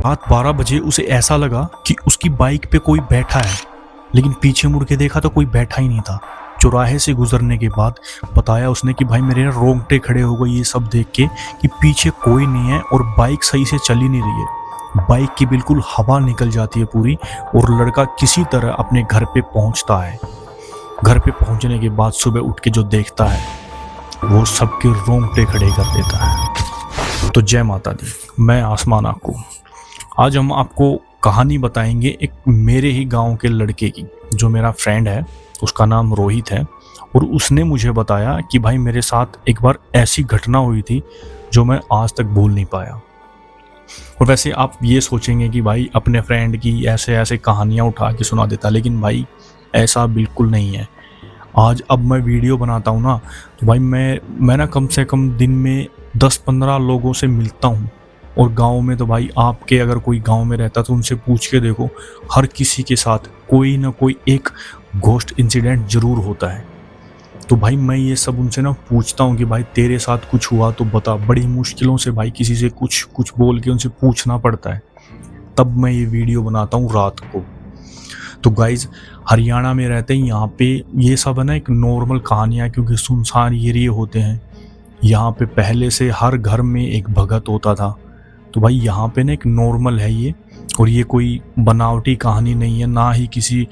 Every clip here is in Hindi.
रात 12 बजे उसे ऐसा लगा कि उसकी बाइक पे कोई बैठा है, लेकिन पीछे मुड़ के देखा तो कोई बैठा ही नहीं था। चौराहे से गुजरने के बाद बताया उसने कि भाई मेरे रोंगटे खड़े हो गए ये सब देख के कि पीछे कोई नहीं है और बाइक सही से चल ही नहीं रही है। बाइक की बिल्कुल हवा निकल जाती है पूरी और लड़का किसी तरह अपने घर पे पहुंचता है। घर पे पहुंचने के बाद सुबह उठ के जो देखता है वो सबके रोंगटे खड़े कर देता है। तो जय माता दी, मैं आसमान आपको। आज हम आपको कहानी बताएंगे एक मेरे ही गांव के लड़के की, जो मेरा फ्रेंड है, उसका नाम रोहित है। और उसने मुझे बताया कि भाई मेरे साथ एक बार ऐसी घटना हुई थी जो मैं आज तक भूल नहीं पाया। और वैसे आप ये सोचेंगे कि भाई अपने फ्रेंड की ऐसे ऐसे कहानियां उठा के सुना देता, लेकिन भाई ऐसा बिल्कुल नहीं है। आज अब मैं वीडियो बनाता हूँ ना, तो भाई मैं ना कम से कम दिन में 10-15 लोगों से मिलता हूँ। और गांव में तो भाई आपके अगर कोई गांव में रहता तो उनसे पूछ के देखो, हर किसी के साथ कोई ना कोई एक घोस्ट इंसिडेंट जरूर होता है। तो भाई मैं ये सब उनसे ना पूछता हूँ कि भाई तेरे साथ कुछ हुआ तो बता। बड़ी मुश्किलों से भाई किसी से कुछ बोल के उनसे पूछना पड़ता है, तब मैं ये वीडियो बनाता हूँ रात को। तो गाइज हरियाणा में रहते हैं, यहाँ पे ये सब है ना एक नॉर्मल कहानियाँ, क्योंकि सुनसान एरिया होते हैं। यहाँ पे पहले से हर घर में एक भगत होता था। तो भाई यहाँ पे ना एक नॉर्मल है ये, और ये कोई बनावटी कहानी नहीं है, ना ही किसी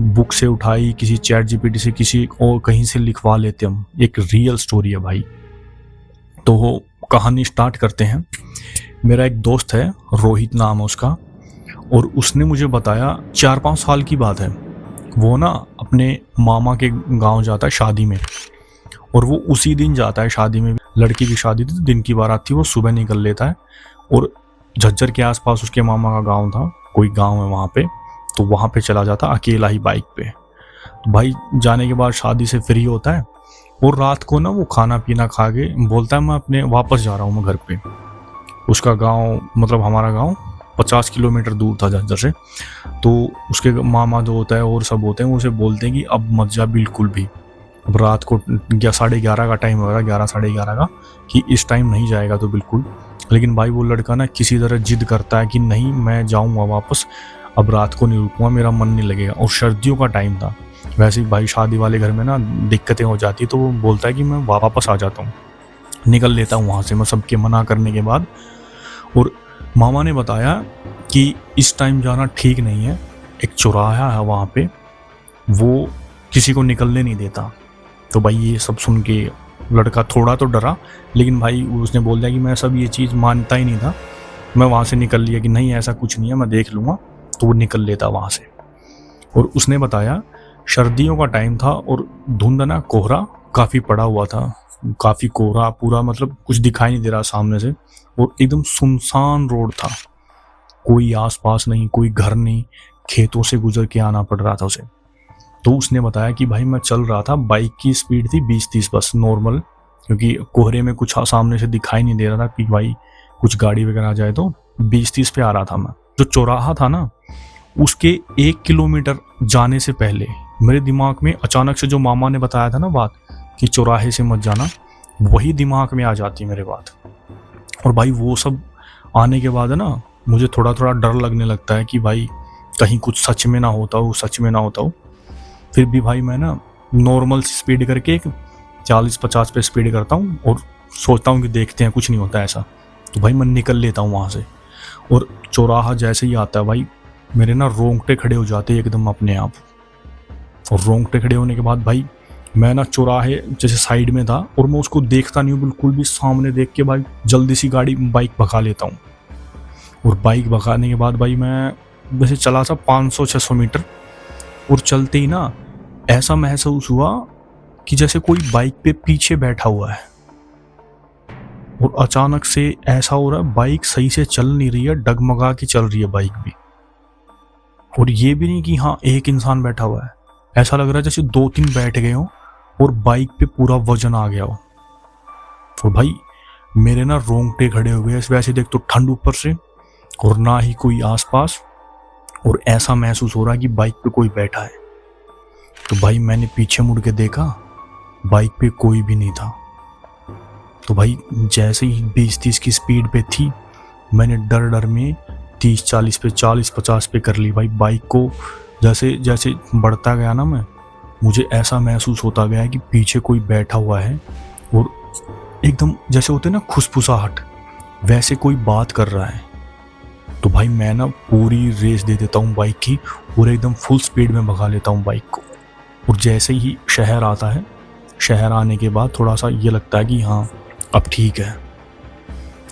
बुक से उठाई, किसी चैट जीपीटी से, किसी और कहीं से लिखवा लेते हम। एक रियल स्टोरी है भाई। तो वो कहानी स्टार्ट करते हैं। मेरा एक दोस्त है, रोहित नाम है उसका, और उसने मुझे बताया 4-5 साल की बात है, वो ना अपने मामा के गांव जाता है शादी में। और वो उसी दिन जाता है शादी में, लड़की की शादी थी, दिन की बारात थी, वो सुबह निकल लेता है। और झज्जर के आसपास उसके मामा का गांव था, कोई गांव है वहाँ पे, तो वहाँ पे चला जाता अकेला ही बाइक पे। तो भाई जाने के बाद शादी से फ्री होता है और रात को ना वो खाना पीना खा के बोलता है मैं अपने वापस जा रहा हूँ मैं घर पे। उसका गाँव मतलब हमारा गाँव 50 किलोमीटर दूर था झज्जर से। तो उसके मामा जो होता है और सब होते हैं, वो उसे बोलते हैं कि अब मत जा बिल्कुल भी। अब रात को 11:30 का टाइम हो रहा है, 11-11:30 का, कि इस टाइम नहीं जाएगा तो बिल्कुल। लेकिन भाई वो लड़का ना किसी तरह जिद करता है कि नहीं मैं जाऊंगा वापस, अब रात को नहीं रुकूंगा, मेरा मन नहीं लगेगा। और सर्दियों का टाइम था, वैसे ही भाई शादी वाले घर में ना दिक्कतें हो जाती, तो वो बोलता है कि मैं वापस आ जाता हूँ, निकल लेता हूँ वहाँ से मैं सबके मना करने के बाद। और मामा ने बताया कि इस टाइम जाना ठीक नहीं है, एक चौराहा है वहाँ पे, वो किसी को निकलने नहीं देता। तो भाई ये सब सुन के लड़का थोड़ा तो डरा, लेकिन भाई उसने बोल दिया कि मैं सब ये चीज़ मानता ही नहीं था, मैं वहाँ से निकल लिया कि नहीं ऐसा कुछ नहीं है, मैं देख लूँगा। तो वो निकल लेता वहाँ से। और उसने बताया सर्दियों का टाइम था और धुंध ना, कोहरा काफ़ी पड़ा हुआ था, काफ़ी कोहरा पूरा, मतलब कुछ दिखाई नहीं दे रहा सामने से, और एकदम सुनसान रोड था, कोई आसपास नहीं, कोई घर नहीं, खेतों से गुजर के आना पड़ रहा था उसे। तो उसने बताया कि भाई मैं चल रहा था, बाइक की स्पीड थी 20-30 बस नॉर्मल, क्योंकि कोहरे में कुछ सामने से दिखाई नहीं दे रहा था कि भाई कुछ गाड़ी वगैरह आ जाए, तो 20-30 पे आ रहा था मैं। जो चौराहा था ना, उसके 1 किलोमीटर जाने से पहले मेरे दिमाग में अचानक से जो मामा ने बताया था ना बात कि चौराहे से मत जाना, वही दिमाग में आ जाती है मेरे बात। और भाई वो सब आने के बाद है ना, मुझे थोड़ा थोड़ा डर लगने लगता है कि भाई कहीं कुछ सच में ना होता हो। फिर भी भाई मैं ना नॉर्मल स्पीड करके 40-50 पे स्पीड करता हूँ और सोचता हूँ कि देखते हैं कुछ नहीं होता ऐसा। तो भाई मैं निकल लेता हूँ वहाँ से। और चौराहा जैसे ही आता है भाई, मेरे ना रोंगटे खड़े हो जाते हैं एकदम अपने आप। और रोंगटे खड़े होने के बाद भाई मैं ना चौराहे जैसे साइड में था और मैं उसको देखता नहीं हूँ बिल्कुल भी, सामने देख के भाई जल्दी सी बाइक भगा लेता हूँ। और बाइक भगाने के बाद भाई मैं वैसे चला था 500-600 मीटर, और चलते ही ना ऐसा महसूस हुआ कि जैसे कोई बाइक पे पीछे बैठा हुआ है। और अचानक से ऐसा हो रहा है बाइक सही से चल नहीं रही है, डगमगा के चल रही है बाइक भी। और ये भी नहीं कि हाँ एक इंसान बैठा हुआ है, ऐसा लग रहा है जैसे 2-3 बैठ गए हो और बाइक पे पूरा वजन आ गया हो। और भाई मेरे ना रोंगटे खड़े हो गए, वैसे देख तो ठंड ऊपर से और ना ही कोई आसपास, और ऐसा महसूस हो रहा है कि बाइक पे कोई बैठा है। तो भाई मैंने पीछे मुड़ के देखा, बाइक पे कोई भी नहीं था। तो भाई जैसे ही 20-30 की स्पीड पे थी, मैंने डर में 30-40 पे, 40-50 पे कर ली भाई बाइक को। जैसे जैसे बढ़ता गया ना मैं, मुझे ऐसा महसूस होता गया कि पीछे कोई बैठा हुआ है और एकदम जैसे होते ना खुसफुसाहट, वैसे कोई बात कर रहा है। तो भाई मैं ना पूरी रेस दे देता हूँ बाइक की और एकदम फुल स्पीड में भगा लेता हूँ बाइक को। और जैसे ही शहर आता है, शहर आने के बाद थोड़ा सा ये लगता है कि हाँ अब ठीक है।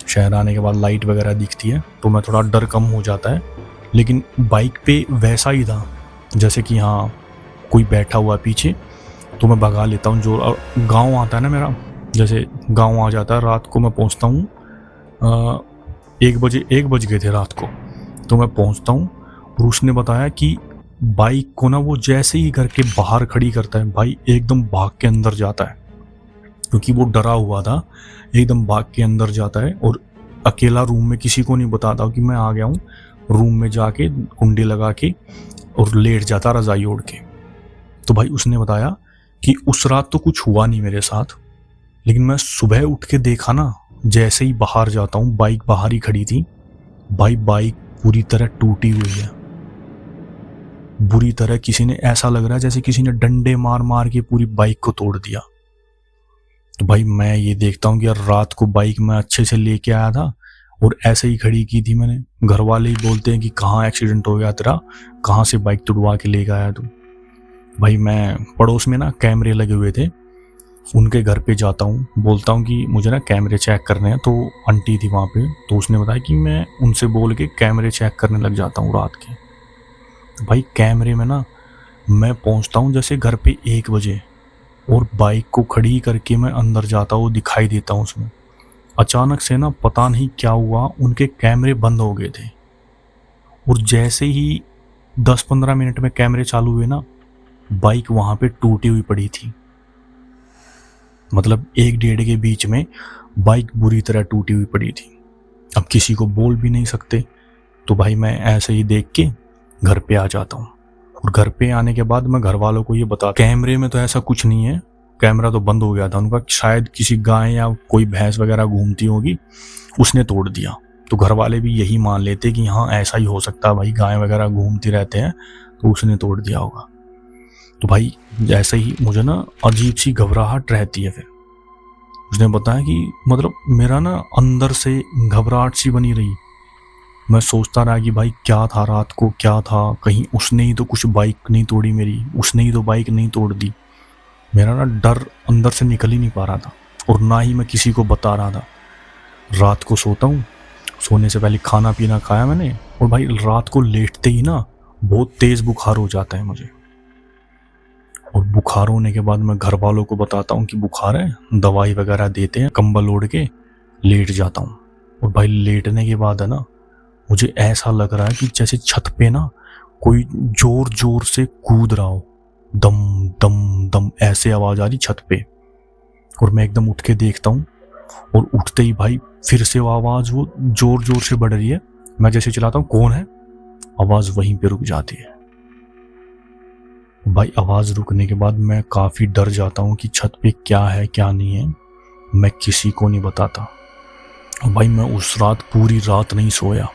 शहर आने के बाद लाइट वगैरह दिखती है तो मैं थोड़ा डर कम हो जाता है, लेकिन बाइक पे वैसा ही था जैसे कि हाँ कोई बैठा हुआ है पीछे। तो मैं भगा लेता हूँ। जो गांव आता है ना मेरा, जैसे गांव आ जाता है, रात को मैं पहुँचता हूँ 1 बज गए थे रात को। तो मैं पहुँचता हूँ और उसने बताया कि बाइक को ना वो जैसे ही घर के बाहर खड़ी करता है भाई एकदम भाग के अंदर जाता है, क्योंकि वो डरा हुआ था। एकदम भाग के अंदर जाता है और अकेला रूम में किसी को नहीं बताता कि मैं आ गया हूँ। रूम में जाके कुंडी लगा के और लेट जाता रजाई ओढ़ के। तो भाई उसने बताया कि उस रात तो कुछ हुआ नहीं मेरे साथ, लेकिन मैं सुबह उठ के देखा ना, जैसे ही बाहर जाता हूँ बाइक बाहर ही खड़ी थी भाई। बाइक पूरी तरह टूटी हुई है, बुरी तरह। किसी ने, ऐसा लग रहा है जैसे किसी ने डंडे मार मार के पूरी बाइक को तोड़ दिया। तो भाई मैं ये देखता हूँ कि यार रात को बाइक मैं अच्छे से लेके आया था और ऐसे ही खड़ी की थी मैंने। घर वाले ही बोलते हैं कि कहाँ एक्सीडेंट हो गया तेरा, कहाँ से बाइक तुड़वा के लेके आया तू। भाई मैं पड़ोस में ना कैमरे लगे हुए थे, उनके घर पे जाता हूँ, बोलता हूँ कि मुझे ना कैमरे चेक करने हैं। तो आंटी थी वहाँ पे, तो उसने बताया कि मैं उनसे बोल के कैमरे चेक करने लग जाता हूँ रात के। तो भाई कैमरे में ना मैं पहुँचता हूँ जैसे घर पे 1 बजे, और बाइक को खड़ी करके मैं अंदर जाता हूँ, दिखाई देता हूँ उसमें। अचानक से ना पता नहीं क्या हुआ, उनके कैमरे बंद हो गए थे। और जैसे ही 10-15 मिनट में कैमरे चालू हुए ना, बाइक वहाँ पे टूटी हुई पड़ी थी। मतलब 1-1.5 के बीच में बाइक बुरी तरह टूटी हुई पड़ी थी। अब किसी को बोल भी नहीं सकते। तो भाई मैं ऐसे ही देख के घर पे आ जाता हूँ। और घर पे आने के बाद मैं घर वालों को ये बता, कैमरे में तो ऐसा कुछ नहीं है, कैमरा तो बंद हो गया था। उनका शायद किसी गाय या कोई भैंस वगैरह घूमती होगी, उसने तोड़ दिया। तो घर वाले भी यही मान लेते कि हाँ ऐसा ही हो सकता है भाई, गाय वगैरह घूमती रहते हैं तो उसने तोड़ दिया होगा। तो भाई ऐसे ही मुझे ना अजीब सी घबराहट रहती है। फिर उसने बताया कि मतलब मेरा ना अंदर से घबराहट सी बनी रही। मैं सोचता रहा कि भाई क्या था रात को, क्या था, कहीं उसने ही तो कुछ बाइक नहीं तोड़ी मेरी, उसने ही तो बाइक नहीं तोड़ दी। मेरा ना डर अंदर से निकल ही नहीं पा रहा था, और ना ही मैं किसी को बता रहा था। रात को सोता हूँ, सोने से पहले खाना पीना खाया मैंने, और भाई रात को लेटते ही ना बहुत तेज बुखार हो जाता है मुझे। और बुखार होने के बाद मैं घर वालों को बताता हूँ कि बुखार है, दवाई वगैरह देते हैं, कंबल ओढ़ के लेट जाता हूँ। और भाई लेटने के बाद है ना, मुझे ऐसा लग रहा है कि जैसे छत पे ना कोई जोर जोर से कूद रहा हो, दम दम दम ऐसे आवाज आ रही छत पे। और मैं एकदम उठ के देखता हूँ, और उठते ही भाई फिर से वो आवाज वो जोर जोर से बढ़ रही है। मैं जैसे चिल्लाता हूँ कौन है, आवाज वहीं पे रुक जाती है। भाई आवाज रुकने के बाद मैं काफी डर जाता हूँ कि छत पे क्या है क्या नहीं है। मैं किसी को नहीं बताता। भाई मैं उस रात पूरी रात नहीं सोया,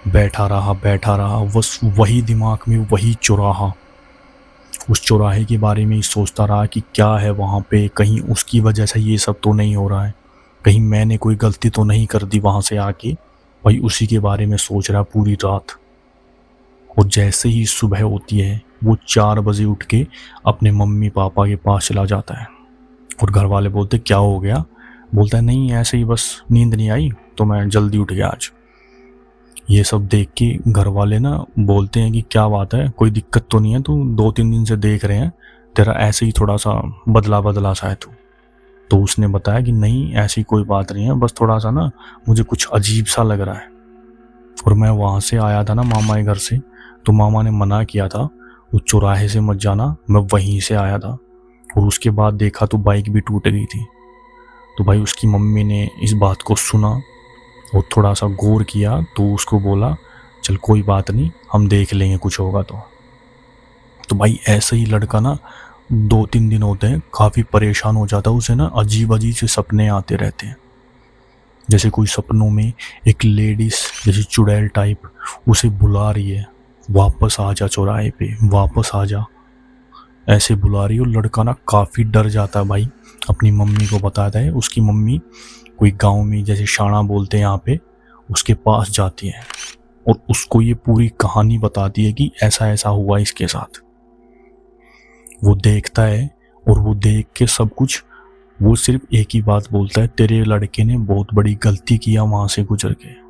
बैठा रहा, बस वही दिमाग में वही चौराहा, उस चौराहे के बारे में ही सोचता रहा कि क्या है वहाँ पे, कहीं उसकी वजह से ये सब तो नहीं हो रहा है, कहीं मैंने कोई गलती तो नहीं कर दी वहाँ से आके। भाई उसी के बारे में सोच रहा पूरी रात। और जैसे ही सुबह होती है, वो 4 बजे उठ के अपने मम्मी पापा के पास चला जाता है। और घर वाले बोलते क्या हो गया, बोलता है नहीं ऐसे ही बस नींद नहीं आई तो मैं जल्दी उठ गया आज। ये सब देख के घर वाले ना बोलते हैं कि क्या बात है, कोई दिक्कत तो नहीं है, तू 2-3 दिन से देख रहे हैं तेरा ऐसे ही थोड़ा सा बदला बदला सा है तू। तो उसने बताया कि नहीं ऐसी कोई बात नहीं है, बस थोड़ा सा ना मुझे कुछ अजीब सा लग रहा है। और मैं वहाँ से आया था ना मामा के घर से, तो मामा ने मना किया था उस चौराहे से मत जाना, मैं वहीं से आया था। और उसके बाद देखा तो बाइक भी टूट गई थी। तो भाई उसकी मम्मी ने इस बात को सुना और थोड़ा सा गौर किया, तो उसको बोला चल कोई बात नहीं, हम देख लेंगे कुछ होगा तो भाई ऐसे ही लड़का ना 2-3 दिन होते हैं काफ़ी परेशान हो जाता है, उसे ना अजीब अजीब से सपने आते रहते हैं। जैसे कोई सपनों में एक लेडीज जैसे चुड़ैल टाइप उसे बुला रही है, वापस आ जा चौराहे पे, वापस आ जा, ऐसे बुला रही है। और लड़का ना काफ़ी डर जाता है भाई, अपनी मम्मी को बताता है। उसकी मम्मी कोई गांव में जैसे शाणा बोलते हैं यहाँ पे, उसके पास जाती है और उसको ये पूरी कहानी बताती है कि ऐसा ऐसा हुआ इसके साथ। वो देखता है और वो देख के सब कुछ, वो सिर्फ एक ही बात बोलता है, तेरे लड़के ने बहुत बड़ी गलती किया वहां से गुजर के।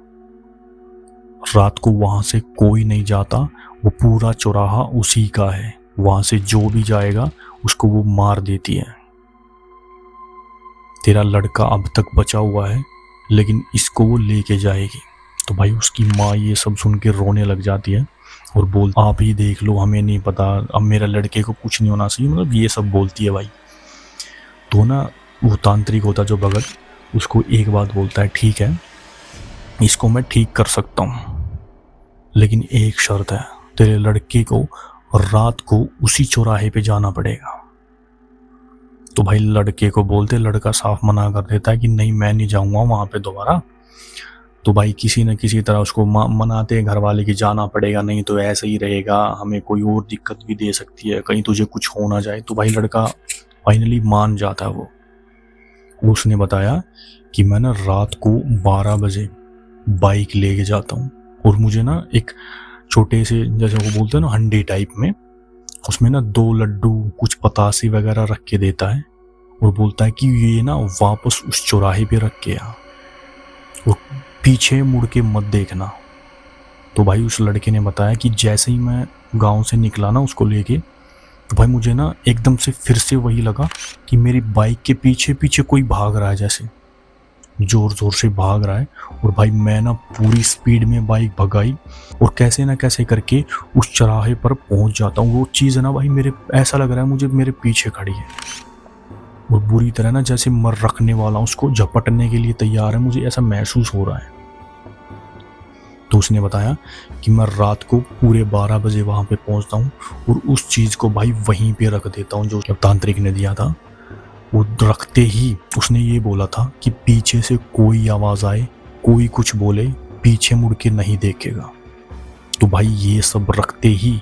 रात को वहां से कोई नहीं जाता, वो पूरा चौराहा उसी का है, वहां से जो भी जाएगा उसको वो मार देती है। तेरा लड़का अब तक बचा हुआ है लेकिन इसको वो लेके जाएगी। तो भाई उसकी माँ ये सब सुन के रोने लग जाती है और बोल, आप ही देख लो, हमें नहीं पता, अब मेरा लड़के को कुछ नहीं होना चाहिए, मतलब ये सब बोलती है भाई। तो ना वो तांत्रिक होता जो भगत, उसको एक बात बोलता है, ठीक है इसको मैं ठीक कर सकता हूँ, लेकिन एक शर्त है, तेरे लड़के को रात को उसी चौराहे पे जाना पड़ेगा। तो भाई लड़के को बोलते, लड़का साफ मना कर देता है कि नहीं मैं नहीं जाऊंगा वहां पे दोबारा। तो भाई किसी न किसी तरह उसको मनाते हैं घर वाले कि जाना पड़ेगा, नहीं तो ऐसे ही रहेगा, हमें कोई और दिक्कत भी दे सकती है, कहीं तुझे कुछ हो ना जाए। तो भाई लड़का फाइनली मान जाता है। वो उसने बताया कि मैं ना रात को 12 बजे बाइक लेके जाता हूँ और मुझे ना एक छोटे से जैसे वो बोलते हैं ना हंडी टाइप में, उसमें ना 2 लड्डू कुछ पतासी वगैरह रख के देता है और बोलता है कि ये ना वापस उस चौराहे पे रख के आ और पीछे मुड़ के मत देखना। तो भाई उस लड़के ने बताया कि जैसे ही मैं गांव से निकला ना उसको लेके, तो भाई मुझे ना एकदम से फिर से वही लगा कि मेरी बाइक के पीछे पीछे कोई भाग रहा है, जैसे जोर जोर से भाग रहा है। और भाई मैं ना पूरी स्पीड में बाइक भगाई और कैसे ना कैसे करके उस चौराहे पर पहुंच जाता हूँ। वो चीज़ है ना भाई, मेरे ऐसा लग रहा है मुझे मेरे पीछे खड़ी है और बुरी तरह ना जैसे मर रखने वाला उसको झपटने के लिए तैयार है, मुझे ऐसा महसूस हो रहा है। तो उसने बताया कि मैं रात को पूरे 12 बजे वहां पे पहुंचता हूँ और उस चीज़ को भाई वहीं पे रख देता हूँ जो तांत्रिक ने दिया था। वो रखते ही उसने ये बोला था कि पीछे से कोई आवाज आए, कोई कुछ बोले, पीछे मुड़ के नहीं देखेगा। तो भाई ये सब रखते ही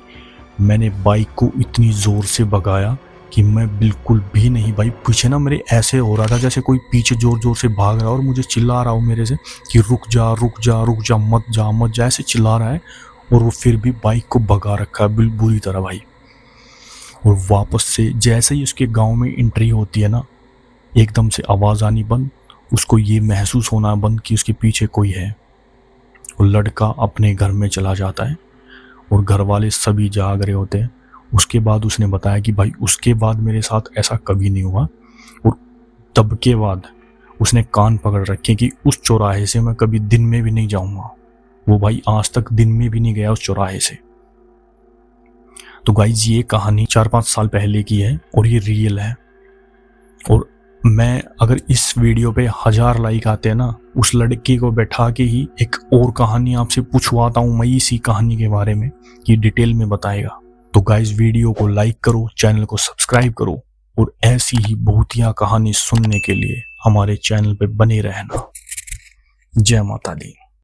मैंने बाइक को इतनी जोर से भगाया कि मैं बिल्कुल भी नहीं, भाई पीछे ना मेरे ऐसे हो रहा था जैसे कोई पीछे जोर जोर से भाग रहा है और मुझे चिल्ला रहा हो मेरे से कि रुक जा रुक जा रुक जा, मत जा मत जा, ऐसे चिल्ला रहा है। और वो फिर भी बाइक को भगा रखा है बुरी तरह भाई। और वापस से जैसे ही उसके गांव में एंट्री होती है ना, एकदम से आवाज़ आनी बंद, उसको ये महसूस होना बंद कि उसके पीछे कोई है। और लड़का अपने घर में चला जाता है और घर वाले सभी जाग रहे होते हैं। उसके बाद उसने बताया कि भाई उसके बाद मेरे साथ ऐसा कभी नहीं हुआ और तब के बाद उसने कान पकड़ रखे कि उस चौराहे से मैं कभी दिन में भी नहीं जाऊंगा। वो भाई आज तक दिन में भी नहीं गया उस चौराहे से। तो गाइज ये कहानी 4-5 साल पहले की है और ये रियल है। और मैं अगर इस वीडियो पे 1000 लाइक आते हैं ना, उस लड़के को बैठा के ही एक और कहानी आपसे पूछवाता हूँ मैं इसी कहानी के बारे में कि डिटेल में बताएगा। तो गाइज वीडियो को लाइक करो, चैनल को सब्सक्राइब करो और ऐसी ही भूतिया कहानी सुनने के लिए हमारे चैनल पे बने रहना। जय माता दी।